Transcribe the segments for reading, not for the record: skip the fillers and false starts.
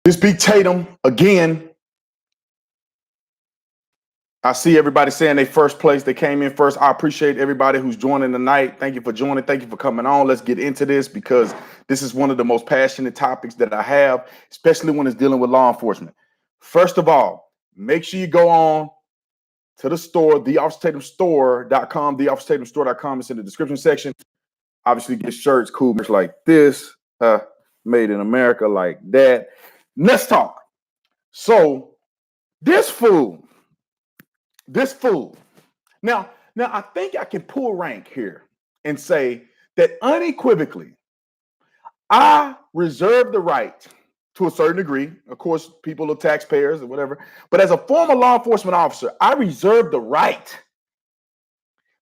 This beat Tatum again. I see everybody saying they first place. They came in first. I appreciate everybody who's joining tonight. Thank you for joining. Thank you for coming on. Let's get into this because this is one of the most passionate topics that I have, especially when it's dealing with law enforcement. First of all, make sure you go on to the store, theofficertatumstore.com, theofficertatumstore.com. It's in the description section. Obviously, get shirts, cool merch like this, made in America like that. Let's talk. So this fool. Now I think I can pull rank here and say that unequivocally, I reserve the right to a certain degree. Of course, people are taxpayers or whatever. But as a former law enforcement officer, I reserve the right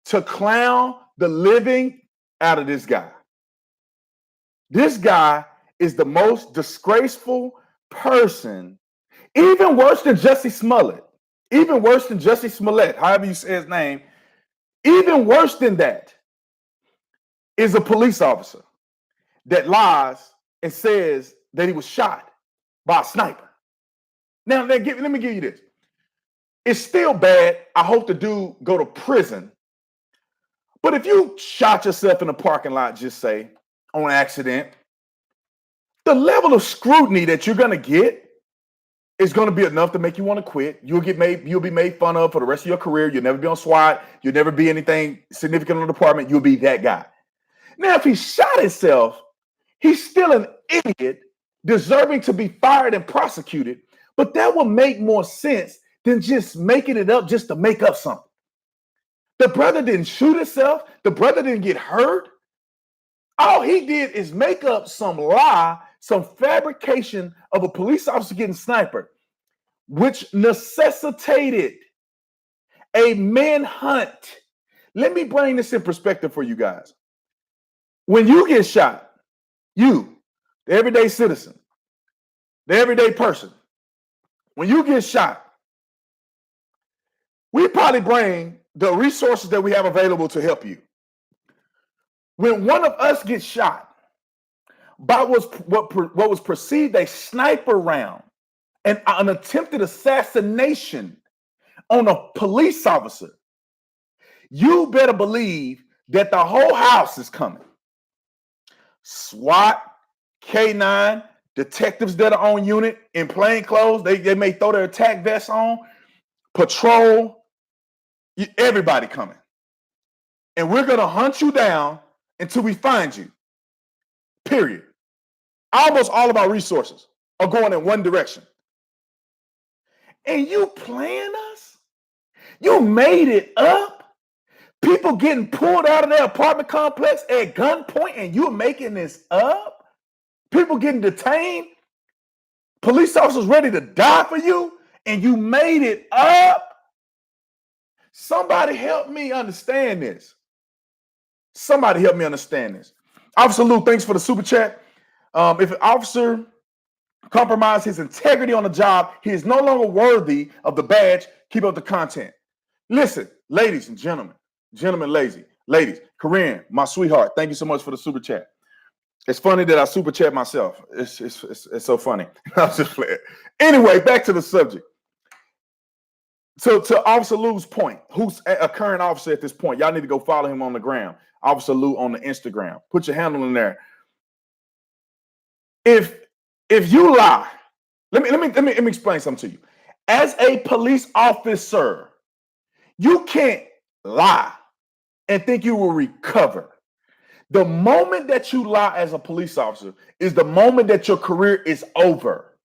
to clown the living out of this guy. This guy is the most disgraceful person, even worse than Jussie Smollett. Even worse than Jussie Smollett, however you say his name, even worse than that is a police officer that lies and says that he was shot by a sniper. Now, let me give you this. It's still bad. I hope the dude go to prison. But if you shot yourself in a parking lot, just say, on accident, the level of scrutiny that you're going to get is going to be enough to make you want to quit. You'll be made fun of for the rest of your career. You'll never be on SWAT. You'll never be anything significant in the department. You'll be that guy. Now, if he shot himself, he's still an idiot, deserving to be fired and prosecuted. But that would make more sense than just making it up just to make up something. The brother didn't shoot himself. The brother didn't get hurt. All he did is make up some lie, some fabrication of a police officer getting sniped, which necessitated a manhunt. Let me bring this in perspective for you guys. When you get shot, you, the everyday citizen, the everyday person, when you get shot, we probably bring the resources that we have available to help you. When one of us gets shot by what was perceived a sniper round and an attempted assassination on a police officer, you better believe that the whole house is coming. SWAT, K9, detectives that are on unit in plain clothes, they may throw their attack vests on, patrol, everybody coming. And we're going to hunt you down until we find you. Period. Almost all of our resources are going in one direction. And you playing us? You made it up? People getting pulled out of their apartment complex at gunpoint and you're making this up? People getting detained? Police officers ready to die for you and you made it up? Somebody help me understand this. Somebody help me understand this. Officer Lou, thanks for the super chat. If an officer compromises his integrity on the job, he is no longer worthy of the badge. Keep up the content. Listen, ladies and gentlemen, ladies, Corinne, my sweetheart, thank you so much for the super chat. It's funny that I super chat myself. It's so funny. I'm just playing. Anyway, back to the subject. So to Officer Lou's point, who's a current officer at this point, y'all need to go follow him on the ground. Officer Lou on the Instagram. Put your handle in there. If you lie, let me explain something to you. As a police officer, you can't lie and think you will recover. The moment that you lie as a police officer is the moment that your career is over.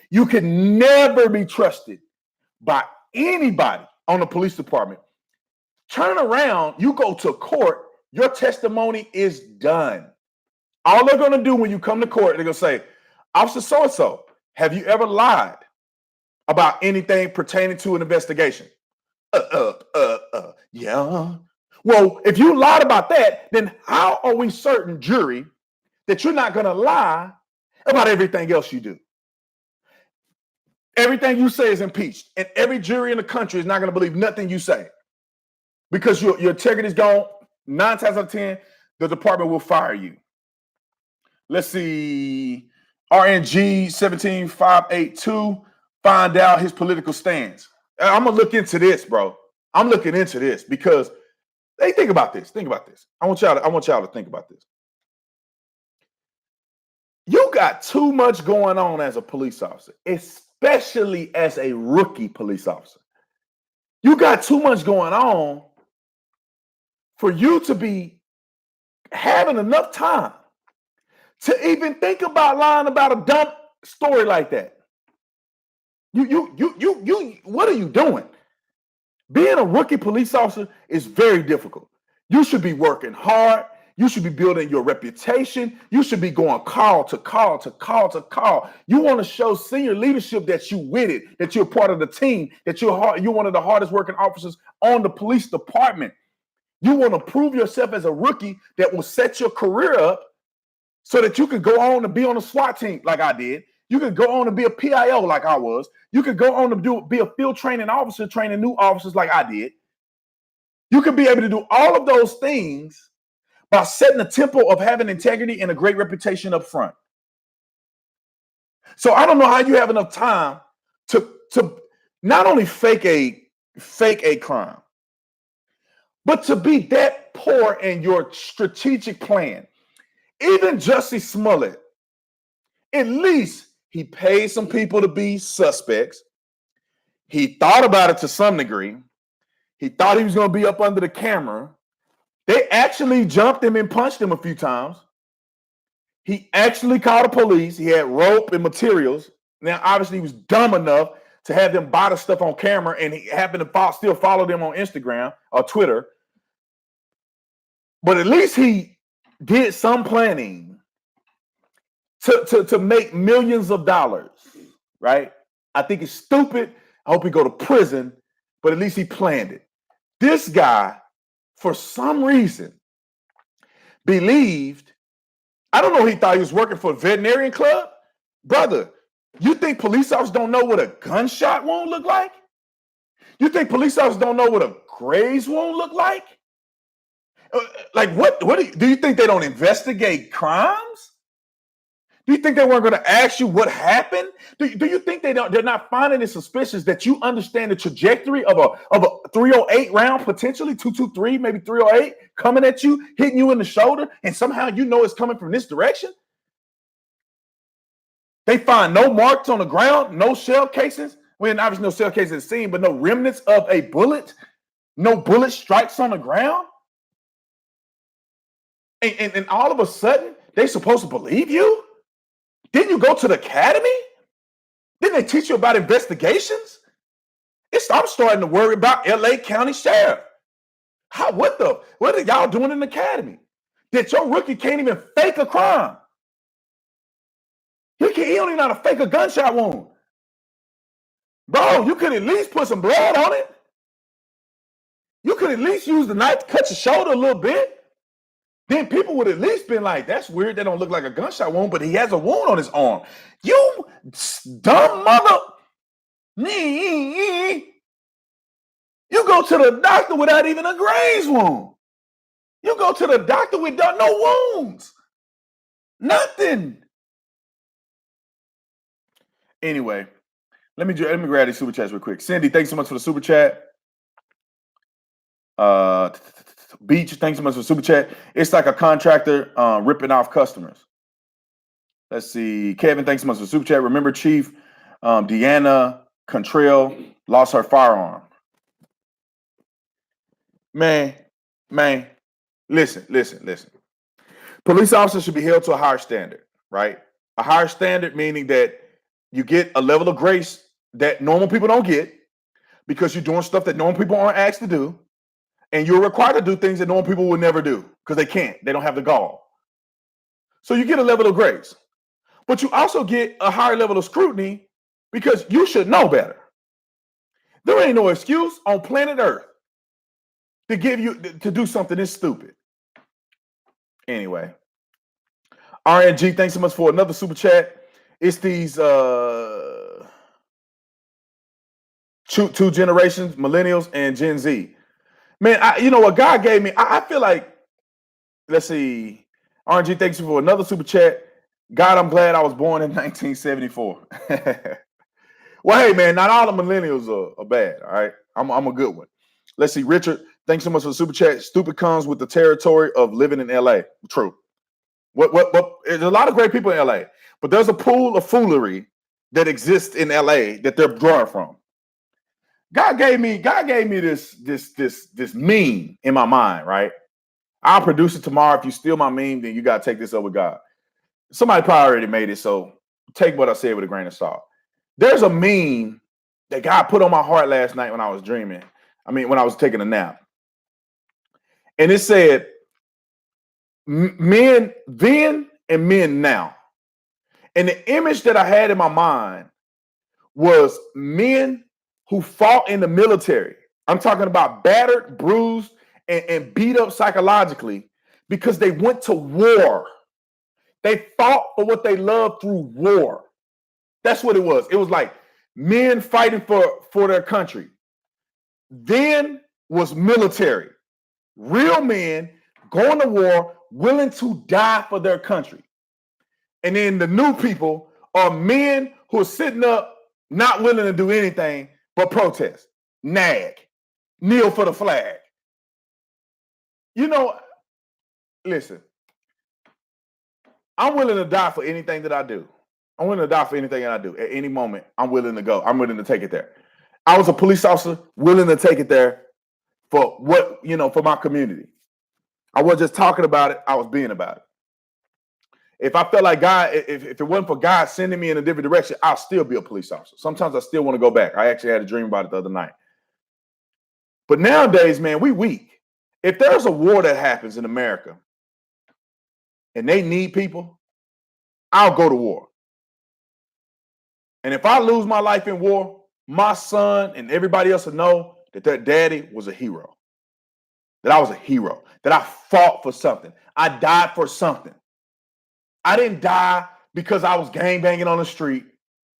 You can never be trusted by anybody on the police department. Turn around, you go to court, your testimony is done. All they're going to do when you come to court, they're going to say, Officer so-and-so, have you ever lied about anything pertaining to an investigation? Yeah. Well, if you lied about that, then how are we certain, jury, that you're not going to lie about everything else you do? Everything you say is impeached, and every jury in the country is not going to believe nothing you say because your integrity is gone. 9 times out of 10, the department will fire you. Let's see. RNG 17582, find out his political stance. I'm gonna look into this, bro. I'm looking into this because hey, think about this. Think about this. I want y'all to think about this. You got too much going on as a police officer, especially as a rookie police officer. You got too much going on for you to be having enough time to even think about lying about a dumb story like that. What are you doing? Being a rookie police officer is very difficult. You should be working hard. You should be building your reputation. You should be going call to call to call to call. You want to show senior leadership that you with it, that you're part of the team, that you're one of the hardest working officers on the police department. You want to prove yourself as a rookie that will set your career up so that you can go on to be on a SWAT team like I did. You could go on to be a PIO like I was. You could go on to be a field training officer, training new officers like I did. You could be able to do all of those things by setting a tempo of having integrity and a great reputation up front. So I don't know how you have enough time to not only fake a crime, but to be that poor in your strategic plan. Even Jussie Smollett, at least he paid some people to be suspects. He thought about it to some degree. He thought he was going to be up under the camera. They actually jumped him and punched him a few times. He actually called the police. He had rope and materials. Now, obviously, he was dumb enough to have them buy the stuff on camera, and he happened to still follow them on Instagram or Twitter. But at least he did some planning to make millions of dollars, right? I think it's stupid. I hope he go to prison, but at least he planned it. This guy, for some reason, believed, I don't know, he thought he was working for a veterinarian club. Brother, you think police officers don't know what a gunshot wound look like? You think police officers don't know what a graze wound look like? Like, what do you think they don't investigate crimes? Do you think they weren't going to ask you what happened? Do you think they're not finding it suspicious that you understand the trajectory of a 308 round, potentially 223, maybe 308, coming at you, hitting you in the shoulder, and somehow you know it's coming from this direction? They find no marks on the ground, no shell casings. Well, obviously no shell casings seen, but no remnants of a bullet, no bullet strikes on the ground. And all of a sudden, they're supposed to believe you? Didn't you go to the academy? Didn't they teach you about investigations? I'm starting to worry about LA County Sheriff. What are y'all doing in the academy? That your rookie can't even fake a crime. He don't even know how to fake a gunshot wound. Bro, you could at least put some blood on it. You could at least use the knife to cut your shoulder a little bit. Then people would at least been like, that's weird. That don't look like a gunshot wound, but he has a wound on his arm. You dumb mother. You go to the doctor without even a graze wound. You go to the doctor with no wounds. Nothing. Anyway, let me grab these super chats real quick. Cindy, thanks so much for the super chat. Beach, thanks so much for the super chat. It's like a contractor ripping off customers. Let's see. Kevin, thanks so much for the super chat. Remember, Chief Deanna Contrell lost her firearm. Man, listen. Police officers should be held to a higher standard, right? A higher standard meaning that you get a level of grace that normal people don't get because you're doing stuff that normal people aren't asked to do. And you're required to do things that normal people would never do because they can't. They don't have the gall. So you get a level of grace. But you also get a higher level of scrutiny because you should know better. There ain't no excuse on planet Earth to give you to do something this stupid. Anyway, RNG, thanks so much for another super chat. It's these two generations, millennials and Gen Z. Man, what God gave me, I feel like, let's see, RNG, thanks for another super chat. God, I'm glad I was born in 1974. Well, hey, man, not all the millennials are bad, all right? I'm a good one. Let's see. Richard, thanks so much for the super chat. Stupid comes with the territory of living in LA. True. What? There's a lot of great people in LA, but there's a pool of foolery that exists in LA that they're drawing from. God gave me this meme in my mind, right? I'll produce it tomorrow. If you steal my meme, then you gotta take this up with God. Somebody probably already made it, so take what I said with a grain of salt. There's a meme that God put on my heart last night when I was dreaming. I mean, when I was taking a nap. And it said, men then and men now. And the image that I had in my mind was men who fought in the military. I'm talking about battered, bruised, and beat up psychologically because they went to war. They fought for what they loved through war. That's what it was. It was like men fighting for their country. Then was military. Real men going to war, willing to die for their country. And then the new people are men who are sitting up, not willing to do anything but protest, nag, kneel for the flag. You know, listen, I'm willing to die for anything that I do. I'm willing to die for anything that I do. At any moment, I'm willing to go. I'm willing to take it there. I was a police officer, willing to take it there for what, for my community. I wasn't just talking about it, I was being about it. If I felt like God, if it wasn't for God sending me in a different direction, I'll still be a police officer. Sometimes I still want to go back. I actually had a dream about it the other night. But nowadays, man, we weak. If there's a war that happens in America and they need people, I'll go to war. And if I lose my life in war, my son and everybody else will know that their daddy was a hero. That I was a hero. That I fought for something. I died for something. I didn't die because I was gangbanging on the street.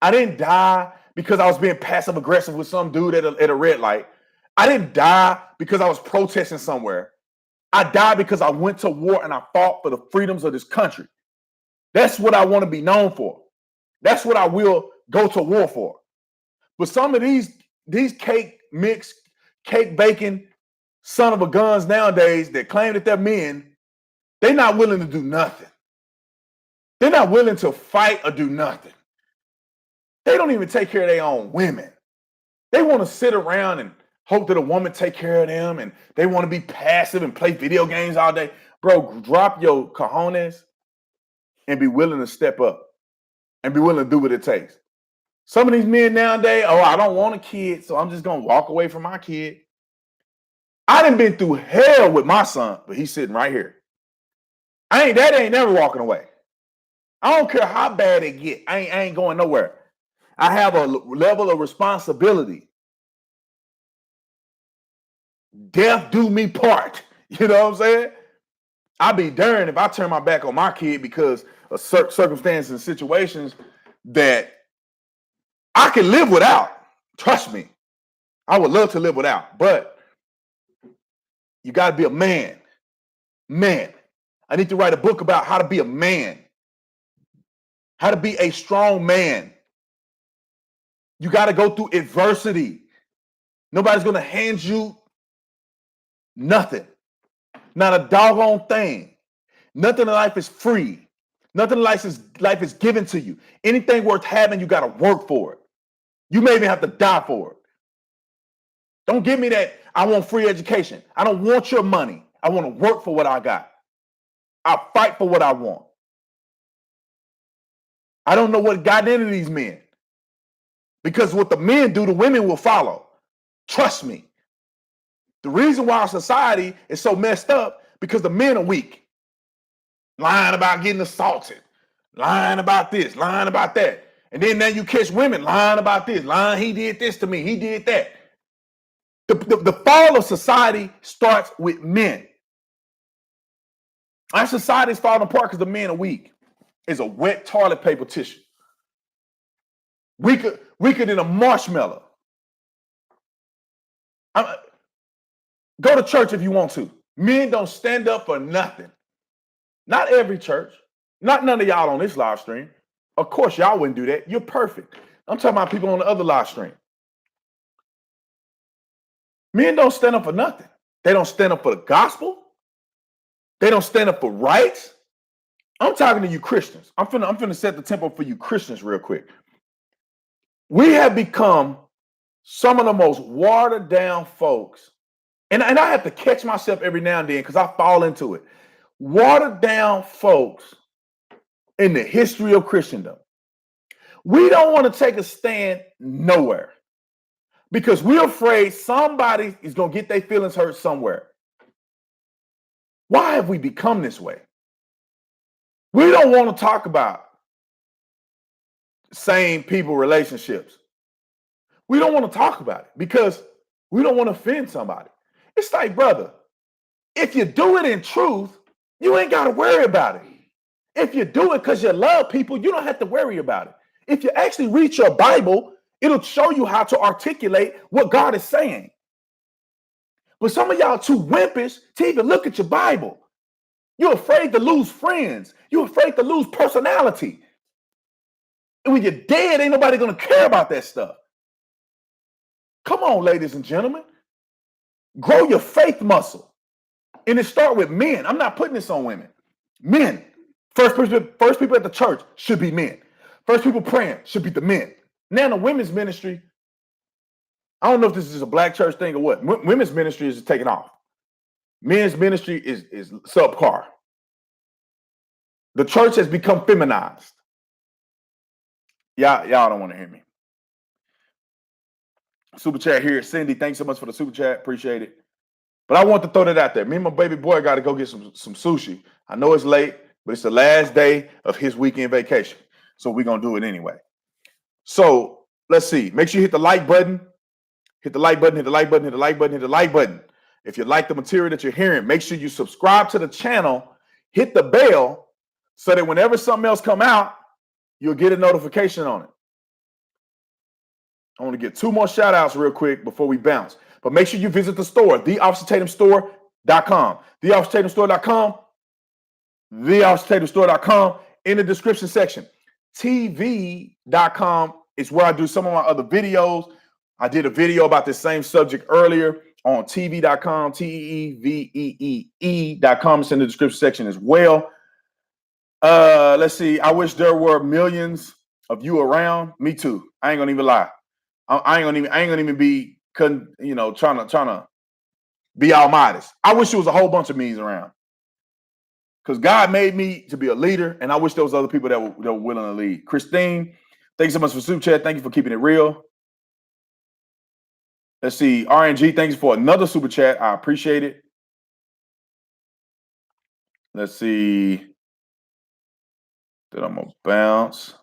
I didn't die because I was being passive aggressive with some dude at a red light. I didn't die because I was protesting somewhere. I died because I went to war and I fought for the freedoms of this country. That's what I want to be known for. That's what I will go to war for. But some of these cake mix, cake baking son of a guns nowadays that claim that they're men, they're not willing to do nothing. They're not willing to fight or do nothing. They don't even take care of their own women. They want to sit around and hope that a woman take care of them, and they want to be passive and play video games all day. Bro, drop your cojones and be willing to step up and be willing to do what it takes. Some of these men nowadays, I don't want a kid, so I'm just going to walk away from my kid. I done been through hell with my son, but he's sitting right here. That ain't never walking away. I don't care how bad it get. I ain't going nowhere. I have a level of responsibility. Death do me part. You know what I'm saying? I'd be darned if I turn my back on my kid because of circumstances and situations that I can live without. Trust me. I would love to live without, but you got to be a man. Man. I need to write a book about how to be a man. How to be a strong man. You got to go through adversity. Nobody's going to hand you nothing. Not a doggone thing. Nothing in life is free. Nothing in life is given to you. Anything worth having, you got to work for it. You may even have to die for it. Don't give me that, I want free education. I don't want your money. I want to work for what I got. I fight for what I want. I don't know what got into these men. Because what the men do, the women will follow. Trust me. The reason why our society is so messed up, because the men are weak. Lying about getting assaulted. Lying about this, lying about that. And then now you catch women lying about this. Lying, he did this to me, he did that. The fall of society starts with men. Our society is falling apart because the men are weak. It's a wet toilet paper tissue. Weaker than a marshmallow. Go to church if you want to. Men don't stand up for nothing. Not every church. Not none of y'all on this live stream. Of course, y'all wouldn't do that. You're perfect. I'm talking about people on the other live stream. Men don't stand up for nothing. They don't stand up for the gospel. They don't stand up for rights. I'm talking to you Christians. I'm finna set the tempo for you Christians real quick. We have become some of the most watered down folks. And I have to catch myself every now and then because I fall into it. Watered down folks in the history of Christendom. We don't want to take a stand nowhere because we're afraid somebody is going to get their feelings hurt somewhere. Why have we become this way? We don't want to talk about same people relationships. We don't want to talk about it because we don't want to offend somebody. It's like, brother, if you do it in truth, you ain't got to worry about it. If you do it because you love people, you don't have to worry about it. If you actually read your Bible, it'll show you how to articulate what God is saying. But some of y'all too wimpish to even look at your Bible. You're afraid to lose friends. You're afraid to lose personality. And when you're dead, ain't nobody going to care about that stuff. Come on, ladies and gentlemen. Grow your faith muscle. And it start with men. I'm not putting this on women. Men. First people at the church should be men. First people praying should be the men. Now the women's ministry, I don't know if this is a black church thing or what. Women's ministry is taking off. Men's ministry is subpar. The church has become feminized. Y'all don't want to hear me. Super chat here. Cindy, thanks so much for the super chat. Appreciate it. But I want to throw that out there. Me and my baby boy got to go get some sushi. I know it's late, but it's the last day of his weekend vacation. So we're going to do it anyway. So let's see. Make sure you hit the like button. Hit the like button, hit the like button, hit the like button, hit the like button. If you like the material that you're hearing, make sure you subscribe to the channel. Hit the bell so that whenever something else come out, you'll get a notification on it. I want to get 2 more shout outs real quick before we bounce. But make sure you visit the store, theofficertatumstore.com. Theofficertatumstore.com. Theofficertatumstore.com. In the description section. TV.com is where I do some of my other videos. I did a video about this same subject earlier on TV.com, TEEVEE.com. It's in the description section as well. Let's see. I wish there were millions of you around. Me too. I ain't gonna even lie. I ain't gonna even be, trying to be all modest. I wish there was a whole bunch of me's around, because God made me to be a leader, and I wish there was other people that were willing to lead. Christine, thanks so much for super chat. Thank you for keeping it real. Let's see. RNG, thanks for another super chat. I appreciate it. Let's see. Then I'm gonna bounce.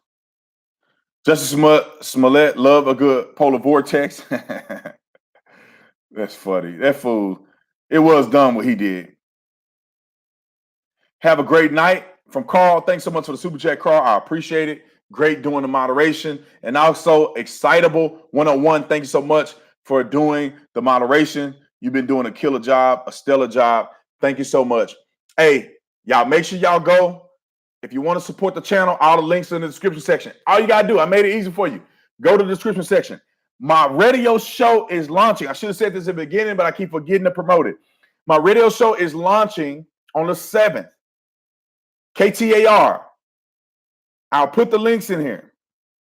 Jussie Smollett, love a good polar vortex. That's funny. That fool, it was dumb what he did. Have a great night. From Carl, thanks so much for the super chat, Carl. I appreciate it. Great doing the moderation. And also, Excitable 101, thank you so much for doing the moderation. You've been doing a killer job, a stellar job. Thank you so much. Hey, y'all, make sure y'all go. If you want to support the channel, all the links are in the description section. All you got to do, I made it easy for you. Go to the description section. My radio show is launching. I should have said this at the beginning, but I keep forgetting to promote it. My radio show is launching on the 7th. KTAR. I'll put the links in here.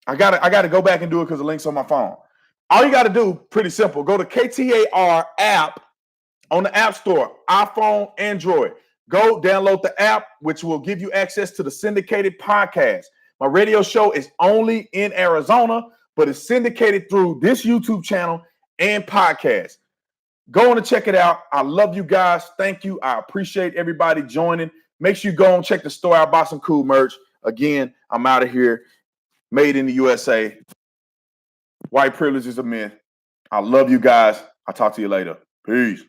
I gotta go back and do it because the link's on my phone. All you got to do, pretty simple. Go to KTAR app on the App Store, iPhone, Android. Go download the app, which will give you access to the syndicated podcast. My radio show is only in Arizona, but it's syndicated through this YouTube channel and podcast. Go on and check it out. I love you guys. Thank you. I appreciate everybody joining. Make sure you go and check the store out, buy some cool merch. Again, I'm out of here. Made in the USA. White privilege is a myth. I love you guys. I'll talk to you later. Peace.